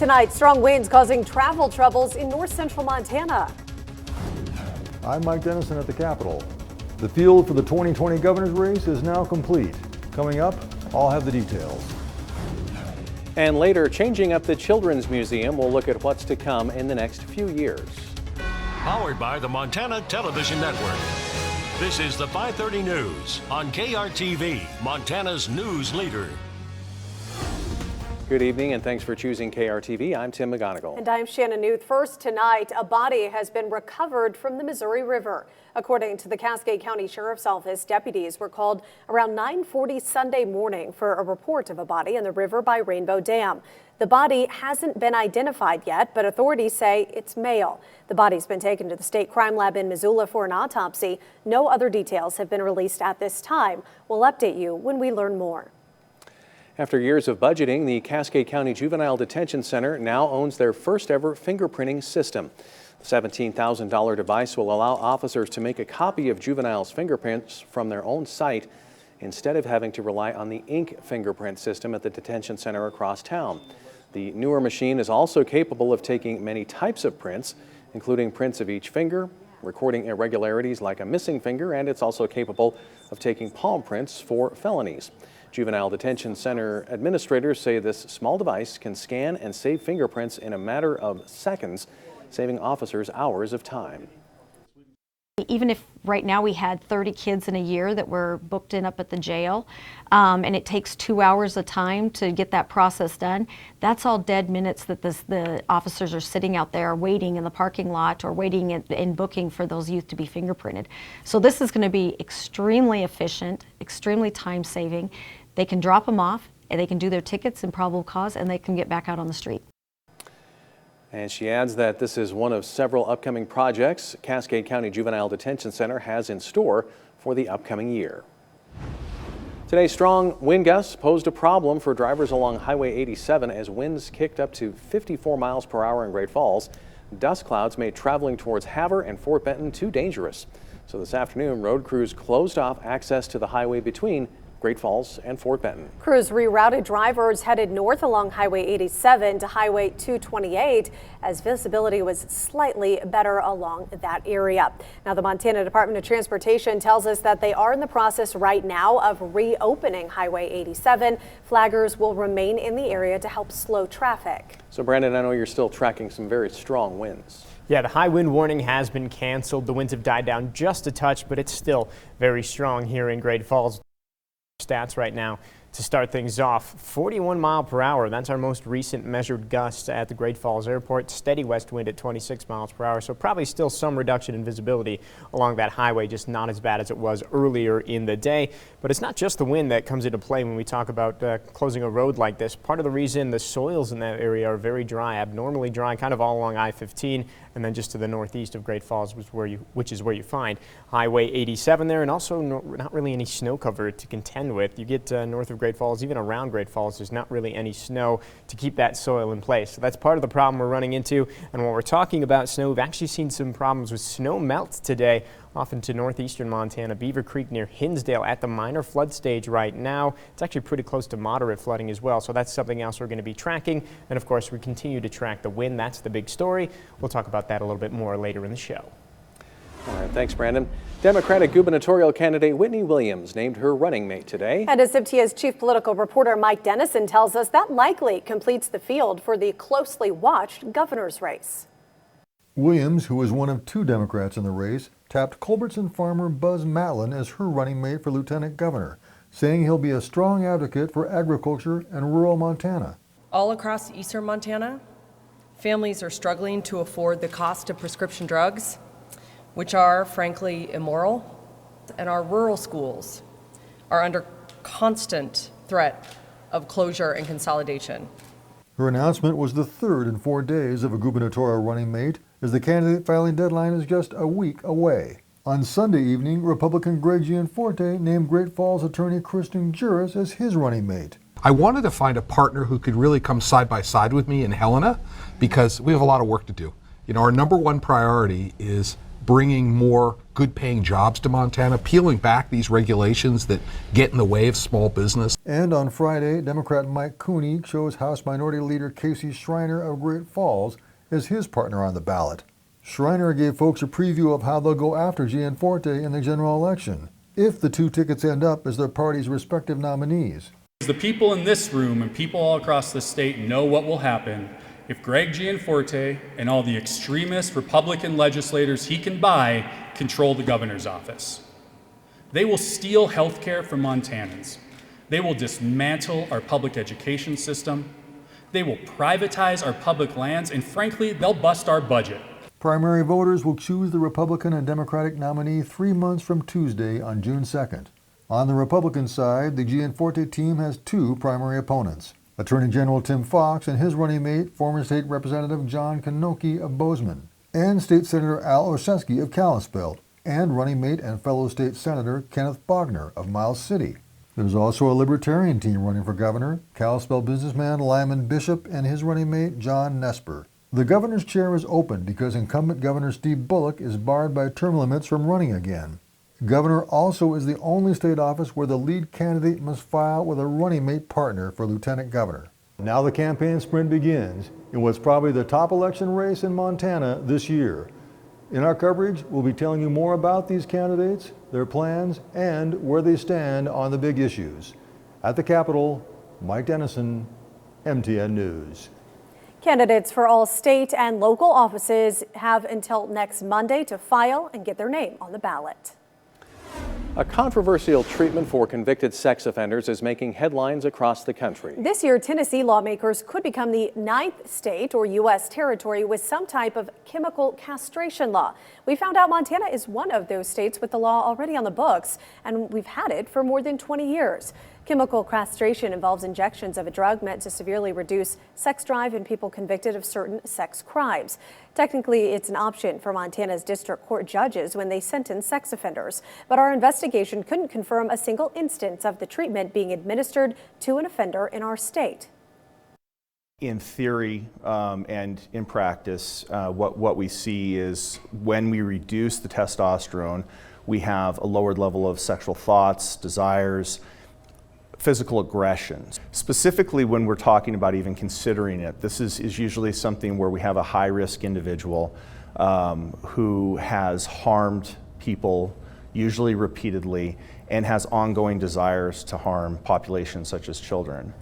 tonight, strong winds causing travel troubles in north central Montana. I'm Mike Dennison at the Capitol. The field for the 2020 governor's race is now complete. Coming up, I'll have the details. And later, changing up the Children's Museum. We'll look at what's to come in the next few years. Powered by the Montana Television Network. This is the 5:30 News on KRTV, Montana's news leader. Good evening and thanks for choosing KRTV. I'm Tim McGonigal. And I'm Shannon Newth. First tonight, a body has been recovered from the Missouri River. According to the Cascade County Sheriff's Office, deputies were called around 9:40 Sunday morning for a report of a body in the river by Rainbow Dam. The body hasn't been identified yet, but authorities say it's male. The body's been taken to the state crime lab in Missoula for an autopsy. No other details have been released at this time. We'll update you when we learn more. After years of budgeting, the Cascade County Juvenile Detention Center now owns their first ever fingerprinting system. The $17,000 device will allow officers to make a copy of juveniles' fingerprints from their own site instead of having to rely on the ink fingerprint system at the detention center across town. The newer machine is also capable of taking many types of prints, including prints of each finger, recording irregularities like a missing finger, and it's also capable of taking palm prints for felonies. Juvenile Detention Center administrators say this small device can scan and save fingerprints in a matter of seconds, saving officers hours of time. Even if right now we had 30 kids in a year that were booked in up at the jail, and it takes 2 hours of time to get that process done, that's all dead minutes that the officers are sitting out there waiting in the parking lot or waiting in booking for those youth to be fingerprinted. So this is going to be extremely efficient, extremely time-saving. They can drop them off, and they can do their tickets and probable cause, and they can get back out on the street. And she adds that this is one of several upcoming projects Cascade County Juvenile Detention Center has in store for the upcoming year. Today, strong wind gusts posed a problem for drivers along Highway 87 as winds kicked up to 54 miles per hour in Great Falls. Dust clouds made traveling towards Havre and Fort Benton too dangerous. So this afternoon, road crews closed off access to the highway between Great Falls and Fort Benton. Crews rerouted drivers headed north along Highway 87 to Highway 228 as visibility was slightly better along that area. Now, the Montana Department of Transportation tells us that they are in the process right now of reopening Highway 87. Flaggers will remain in the area to help slow traffic. So, Brandon, I know you're still tracking some very strong winds. Yeah, the high wind warning has been canceled. The winds have died down just a touch, but it's still very strong here in Great Falls. Stats right now to start things off. 41 mile per hour. That's our most recent measured gust at the Great Falls Airport. Steady west wind at 26 miles per hour. So probably still some reduction in visibility along that highway, just not as bad as it was earlier in the day. But it's not just the wind that comes into play when we talk about closing a road like this. Part of the reason the soils in that area are very dry, abnormally dry, kind of all along I-15, and then just to the northeast of Great Falls, which is where you find Highway 87 there, and also not really any snow cover to contend with. You get north of Great Falls, even around Great Falls, there's not really any snow to keep that soil in place. So that's part of the problem we're running into. And when we're talking about snow, we've actually seen some problems with snow melt today off into northeastern Montana. Beaver Creek near Hinsdale at the minor flood stage right now. It's actually pretty close to moderate flooding as well. So that's something else we're going to be tracking. And of course, we continue to track the wind. That's the big story. We'll talk about that a little bit more later in the show. All right, thanks, Brandon. Democratic gubernatorial candidate Whitney Williams named her running mate today. And as WTO's chief political reporter Mike Dennison tells us, that likely completes the field for the closely watched governor's race. Williams, who is one of two Democrats in the race, tapped Culbertson farmer Buzz Matlin as her running mate for lieutenant governor, saying he'll be a strong advocate for agriculture and rural Montana. All across eastern Montana, families are struggling to afford the cost of prescription drugs, which are frankly immoral, and our rural schools are under constant threat of closure and consolidation. Her announcement was the third in 4 days of a gubernatorial running mate, as the candidate filing deadline is just a week away. On Sunday evening, Republican Greg Gianforte named Great Falls attorney Kristen Juris as his running mate. I wanted to find a partner who could really come side by side with me in Helena, because we have a lot of work to do. You know, our number one priority is bringing more good-paying jobs to Montana, peeling back these regulations that get in the way of small business. And on Friday, Democrat Mike Cooney chose House Minority Leader Casey Schreiner of Great Falls as his partner on the ballot. Schreiner gave folks a preview of how they'll go after Gianforte in the general election, if the two tickets end up as their party's respective nominees. The people in this room and people all across the state know what will happen if Greg Gianforte and all the extremist Republican legislators he can buy control the governor's office. They will steal health care from Montanans. They will dismantle our public education system. They will privatize our public lands, and frankly, they'll bust our budget. Primary voters will choose the Republican and Democratic nominee 3 months from Tuesday on June 2nd. On the Republican side, the Gianforte team has two primary opponents: Attorney General Tim Fox and his running mate, former State Representative John Knoke of Bozeman, and State Senator Al Olszewski of Kalispell, and running mate and fellow State Senator Kenneth Bogner of Miles City. There's also a Libertarian team running for governor, Kalispell businessman Lyman Bishop and his running mate John Nesper. The governor's chair is open because incumbent Governor Steve Bullock is barred by term limits from running again. Governor also is the only state office where the lead candidate must file with a running mate partner for lieutenant governor. Now the campaign sprint begins in what's probably the top election race in Montana this year. In our coverage, we'll be telling you more about these candidates, their plans, and where they stand on the big issues. At the Capitol, Mike Dennison, MTN News. Candidates for all state and local offices have until next Monday to file and get their name on the ballot. A controversial treatment for convicted sex offenders is making headlines across the country. This year, Tennessee lawmakers could become the 9th state or U.S. territory with some type of chemical castration law. We found out Montana is one of those states with the law already on the books, and we've had it for more than 20 years. Chemical castration involves injections of a drug meant to severely reduce sex drive in people convicted of certain sex crimes. Technically, it's an option for Montana's district court judges when they sentence sex offenders. But our investigation couldn't confirm a single instance of the treatment being administered to an offender in our state. In theory and in practice, what we see is when we reduce the testosterone, we have a lowered level of sexual thoughts, desires, physical aggressions. Specifically, when we're talking about even considering it, this is usually something where we have a high-risk individual who has harmed people, usually repeatedly, and has ongoing desires to harm populations such as children.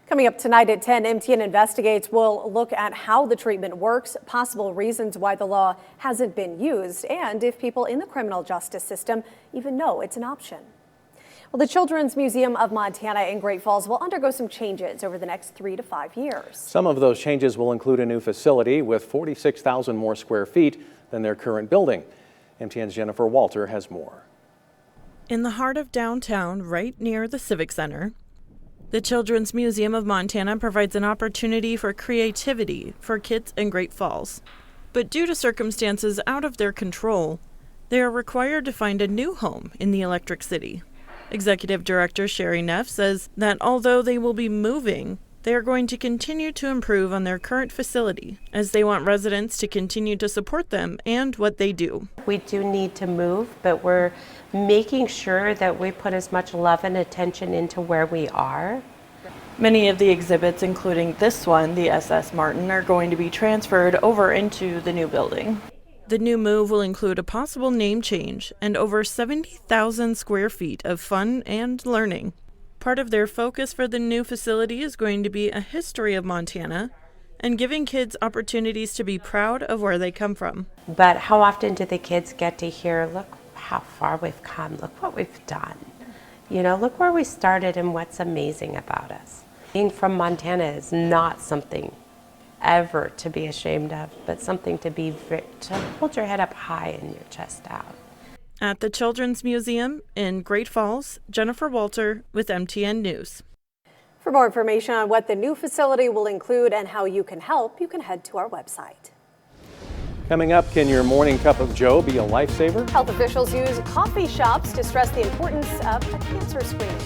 Coming up tonight at 10, MTN Investigates will look at how the treatment works, possible reasons why the law hasn't been used, and if people in the criminal justice system even know it's an option. Well, the Children's Museum of Montana in Great Falls will undergo some changes over the next 3 to 5 years. Some of those changes will include a new facility with 46,000 more square feet than their current building. MTN's Jennifer Walter has more. In the heart of downtown, right near the Civic Center, the Children's Museum of Montana provides an opportunity for creativity for kids in Great Falls. But due to circumstances out of their control, they are required to find a new home in the Electric City. Executive Director Sherry Neff says that although they will be moving, they are going to continue to improve on their current facility as they want residents to continue to support them and what they do. We do need to move, but we're making sure that we put as much love and attention into where we are. Many of the exhibits, including this one, the SS Martin, are going to be transferred over into the new building. The new move will include a possible name change and over 70,000 square feet of fun and learning. Part of their focus for the new facility is going to be a history of Montana and giving kids opportunities to be proud of where they come from. But how often do the kids get to hear, look how far we've come, look what we've done. You know, look where we started and what's amazing about us. Being from Montana is not something ever to be ashamed of, but something to hold your head up high and your chest out. At the Children's Museum in Great Falls, Jennifer Walter with MTN News. For more information on what the new facility will include and how you can help, you can head to our website. Coming up, can your morning cup of joe be a lifesaver? Health officials use coffee shops to stress the importance of a cancer screening.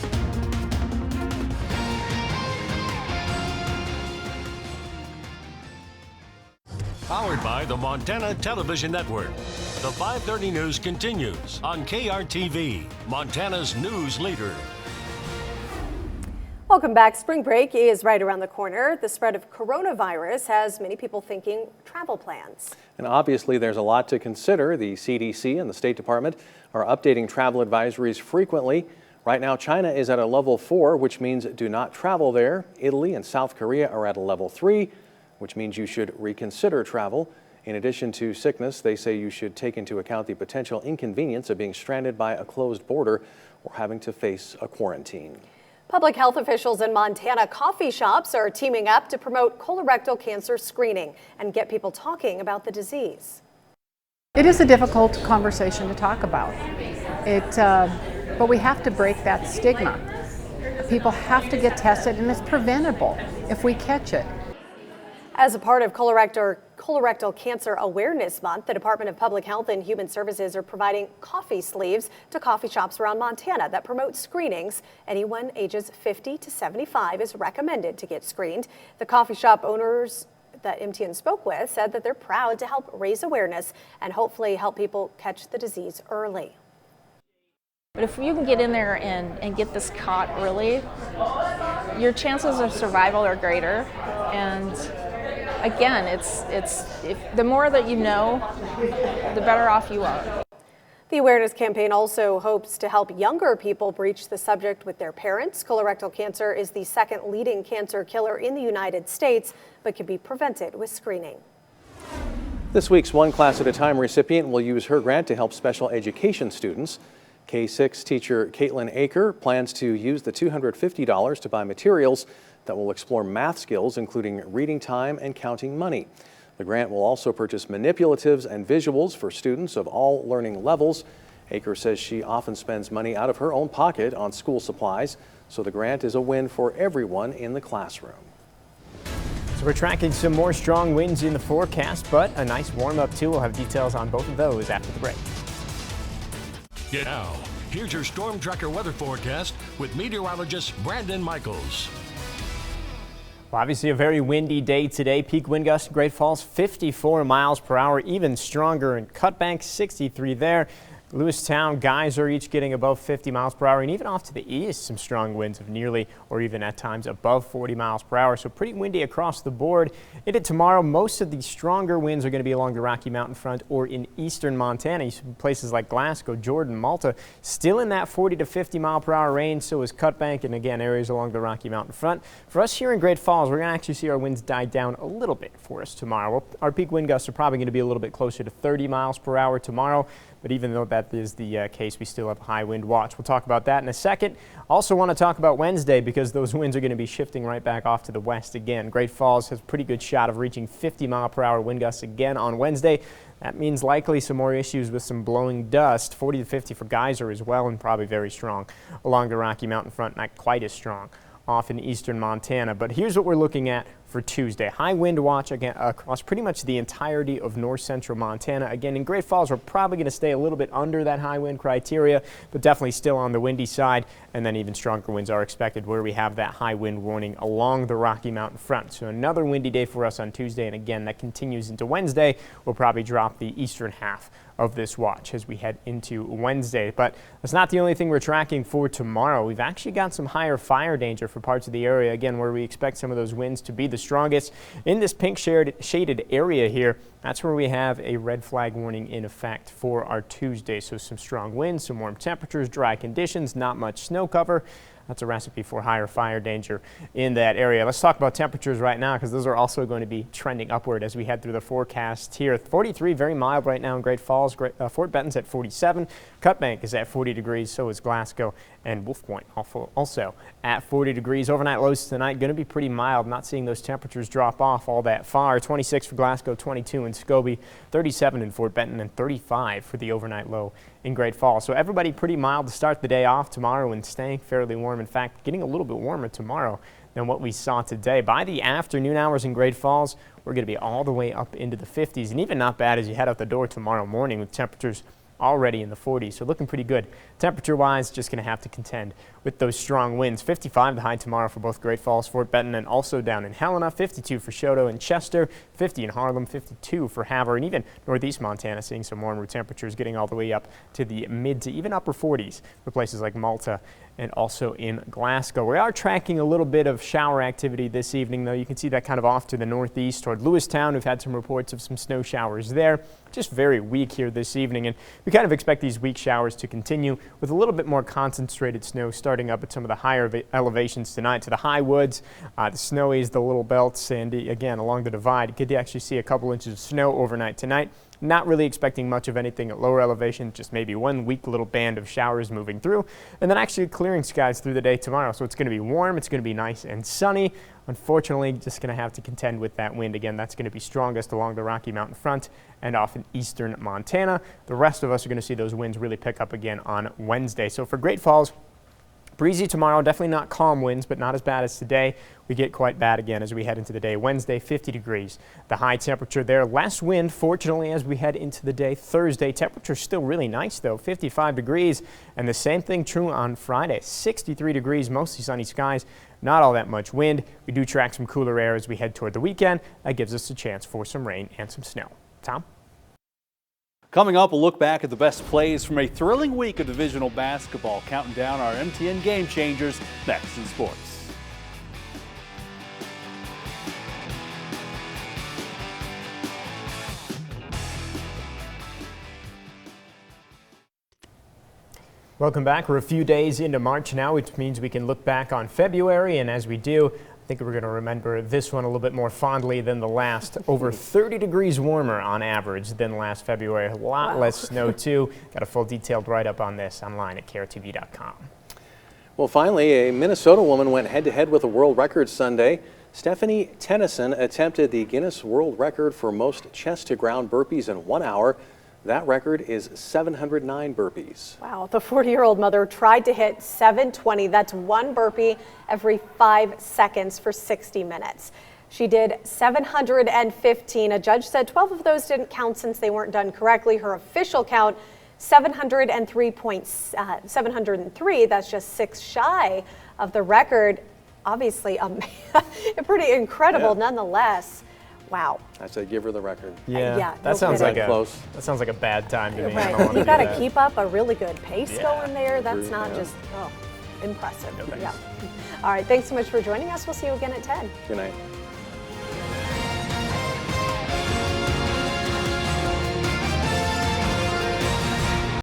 Powered by the Montana Television Network. The 530 News continues on KRTV, Montana's news leader. Welcome back. Spring break is right around the corner. The spread of coronavirus has many people thinking travel plans. And obviously there's a lot to consider. The CDC and the State Department are updating travel advisories frequently. Right now, China is at a level 4, which means do not travel there. Italy and South Korea are at a level 3, which means you should reconsider travel. In addition to sickness, they say you should take into account the potential inconvenience of being stranded by a closed border or having to face a quarantine. Public health officials in Montana coffee shops are teaming up to promote colorectal cancer screening and get people talking about the disease. It is a difficult conversation to talk about. But we have to break that stigma. People have to get tested, and it's preventable if we catch it. As a part of Colorectal Cancer Awareness Month, the Department of Public Health and Human Services are providing coffee sleeves to coffee shops around Montana that promote screenings. Anyone ages 50 to 75 is recommended to get screened. The coffee shop owners that MTN spoke with said that they're proud to help raise awareness and hopefully help people catch the disease early. But if you can get in there and get this caught early, your chances of survival are greater. And again, the more that you know, the better off you are. The awareness campaign also hopes to help younger people breach the subject with their parents. Colorectal cancer is the second leading cancer killer in the United States, but can be prevented with screening. This week's One Class at a Time recipient will use her grant to help special education students. K-6 teacher Caitlin Aker plans to use the $250 to buy materials that will explore math skills, including reading time and counting money. The grant will also purchase manipulatives and visuals for students of all learning levels. Aker says she often spends money out of her own pocket on school supplies, so the grant is a win for everyone in the classroom. So we're tracking some more strong winds in the forecast, but a nice warm-up too. We'll have details on both of those after the break. Now, here's your Storm Tracker weather forecast with meteorologist Brandon Michaels. Well, obviously a very windy day today. Peak wind gusts in Great Falls 54 miles per hour, even stronger in Cutbank, 63 there. Lewistown, Geyser each getting above 50 miles per hour, and even off to the east, some strong winds of nearly or even at times above 40 miles per hour. So pretty windy across the board. Into tomorrow, most of the stronger winds are going to be along the Rocky Mountain front or in eastern Montana. Places like Glasgow, Jordan, Malta, still in that 40 to 50 mile per hour range. So is Cutbank, and again, areas along the Rocky Mountain front. For us here in Great Falls, we're going to actually see our winds die down a little bit for us tomorrow. Our peak wind gusts are probably going to be a little bit closer to 30 miles per hour tomorrow. But even though that is the case, we still have a high wind watch. We'll talk about that in a second. Also want to talk about Wednesday because those winds are going to be shifting right back off to the west again. Great Falls has a pretty good shot of reaching 50 mile per hour wind gusts again on Wednesday. That means likely some more issues with some blowing dust. 40 to 50 for Geyser as well, and probably very strong along the Rocky Mountain front, not quite as strong off in eastern Montana. But here's what we're looking at for Tuesday. High wind watch again across pretty much the entirety of north central Montana. Again, in Great Falls, we're probably going to stay a little bit under that high wind criteria, but definitely still on the windy side. And then even stronger winds are expected where we have that high wind warning along the Rocky Mountain front. So another windy day for us on Tuesday. And again, that continues into Wednesday. We'll probably drop the eastern half of this watch as we head into Wednesday. But that's not the only thing we're tracking for tomorrow. We've actually got some higher fire danger for parts of the area, again, where we expect some of those winds to be the strongest. In this pink shaded area here, that's where we have a red flag warning in effect for our Tuesday. So some strong winds, some warm temperatures, dry conditions, not much snow cover. That's a recipe for higher fire danger in that area. Let's talk about temperatures right now because those are also going to be trending upward as we head through the forecast here. 43, very mild right now in Great Falls. Fort Benton's at 47. Cutbank is at 40 degrees. So is Glasgow and Wolf Point also at 40 degrees. Overnight lows tonight going to be pretty mild. Not seeing those temperatures drop off all that far. 26 for Glasgow, 22 in Scobie, 37 in Fort Benton, and 35 for the overnight low in Great Falls. So everybody pretty mild to start the day off tomorrow and staying fairly warm. In fact, getting a little bit warmer tomorrow than what we saw today. By the afternoon hours in Great Falls, we're going to be all the way up into the 50s, and even not bad as you head out the door tomorrow morning with temperatures already in the 40s, so looking pretty good. Temperature-wise, just going to have to contend with those strong winds. 55 the high tomorrow for both Great Falls, Fort Benton, and also down in Helena. 52 for Choteau and Chester. 50 in Harlem. 52 for Havre, and even northeast Montana seeing some warmer temperatures getting all the way up to the mid to even upper 40s for places like Malta and also in Glasgow. We are tracking a little bit of shower activity this evening, though. You can see that kind of off to the northeast toward Lewistown. We've had some reports of some snow showers there. Just very weak here this evening, and we kind of expect these weak showers to continue with a little bit more concentrated snow starting up at some of the higher elevations tonight to the high woods, the Snowies, the Little Belts, and again along the divide. You could actually see a couple inches of snow overnight tonight. Not really expecting much of anything at lower elevation, just maybe one weak little band of showers moving through, and then actually clearing skies through the day tomorrow. So it's going to be warm, it's going to be nice and sunny. Unfortunately, just going to have to contend with that wind again. That's going to be strongest along the Rocky Mountain front and off in eastern Montana. The rest of us are going to see those winds really pick up again on Wednesday. So for Great Falls, breezy tomorrow, definitely not calm winds, but not as bad as today. We get quite bad again as we head into the day. Wednesday, 50 degrees. The high temperature there. Less wind, fortunately, as we head into the day. Thursday, temperature still really nice, though, 55 degrees. And the same thing true on Friday, 63 degrees, mostly sunny skies. Not all that much wind. We do track some cooler air as we head toward the weekend. That gives us a chance for some rain and some snow. Tom? Coming up, we'll look back at the best plays from a thrilling week of divisional basketball, counting down our MTN Game Changers next in sports. Welcome back. We're a few days into March now, which means we can look back on February, and as we do, I think we're going to remember this one a little bit more fondly than the last. Over 30 degrees warmer on average than last February. A lot less snow, too. Got a full detailed write-up on this online at KRTV.com. Well, finally, a Minnesota woman went head-to-head with a world record Sunday. Stephanie Tennyson attempted the Guinness World Record for most chest-to-ground burpees in 1 hour. That record is 709 burpees. Wow, the 40-year-old mother tried to hit 720. That's one burpee every 5 seconds for 60 minutes. She did 715. A judge said 12 of those didn't count since they weren't done correctly. Her official count, 703. That's just 6 shy of the record. Obviously, pretty incredible nonetheless. Wow. I say give her the record. Yeah, that sounds like close. That sounds like a bad time to me. Right. You got to keep up a really good pace going there. That's not just impressive. No, yeah. All right. Thanks so much for joining us. We'll see you again at 10. Good night.